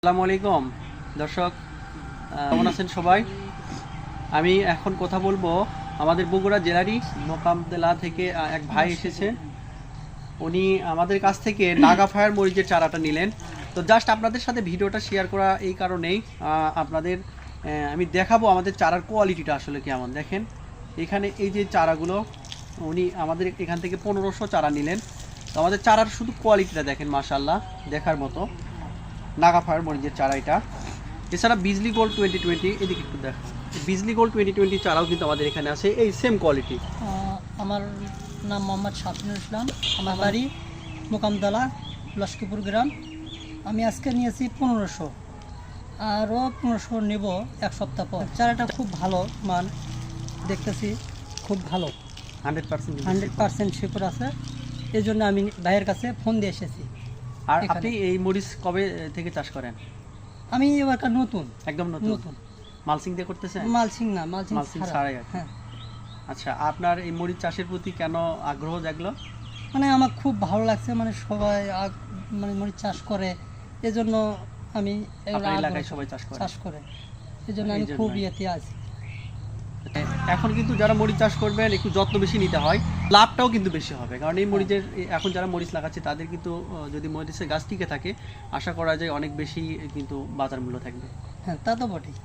আসসালামু আলাইকুম দর্শক, কেমন আছেন সবাই? আমি এখন কথা বলবো আমাদের বগুড়া জেলারই মোকামদেলা থেকে এক ভাই এসেছেন। উনি আমাদের কাছ থেকে নাগা ফায়ার মরিচের চারাটা নিলেন। তো জাস্ট আপনাদের সাথে ভিডিওটা শেয়ার করা এই কারণেই, আপনাদের আমি দেখাবো আমাদের চারার কোয়ালিটিটা আসলে কেমন। দেখেন এখানে এই যে চারাগুলো, উনি আমাদের এখান থেকে 1500 চারা নিলেন। তো আমাদের চারার শুধু কোয়ালিটিটা দেখেন, মাশাআল্লাহ দেখার মতো নাগা ফায়ার মরিচের চারা এটা। এছাড়া বিজলি গোল্ড 2020, এদিকে একটু দেখ, বিজলি গোল্ড 2020 চারাও কিন্তু আমাদের এখানে আছে, এই সেম কোয়ালিটি। আমার নাম মোহাম্মদ শাফিনুল ইসলাম, আমার বাড়ি মোকামদলা লস্করপুর গ্রাম। আমি আজকে নিয়েছি 1500, আরও 1500 নেব এক সপ্তাহ পর। চারাটা খুব ভালো মান দেখতেছি, খুব ভালো 100% শিকড় আছে। এই জন্য আমি ভাইয়ের কাছে ফোন দিয়ে এসেছি। আর এখানে। আপনি এই মরিচ কবে থেকে চাষ করেন? আমি এবার নতুন একদম নতুন। মালচিং দিয়ে করতেছেন? মালচিং না, মালচিং ছাড়াই আর কি। হ্যাঁ। আচ্ছা, আপনার এই মরিচ চাষের প্রতি কেন আগ্রহ জাগলো? মানে আমার খুব ভালো লাগছে, মানে সবাই মানে মরিচ চাষ করে, এজন্য আমি আপনার এলাকায় সবাই চাষ করে, এজন্য আমি খুব ইয়েতে আছি। এখন কিন্তু যারা মরিচ চাষ করবেন একটু যত্ন বেশি নিতে হয়, লাভটাও কিন্তু বেশি হবে। কারণ এই মরিচের এখন যারা মরিচ লাগাচ্ছে তাদের কিন্তু যদি মরিচের গাছ টিকে থাকে, আশা করা যায় অনেক বেশি কিন্তু বাজার মূল্য থাকবে। হ্যাঁ, তা তো বটেই।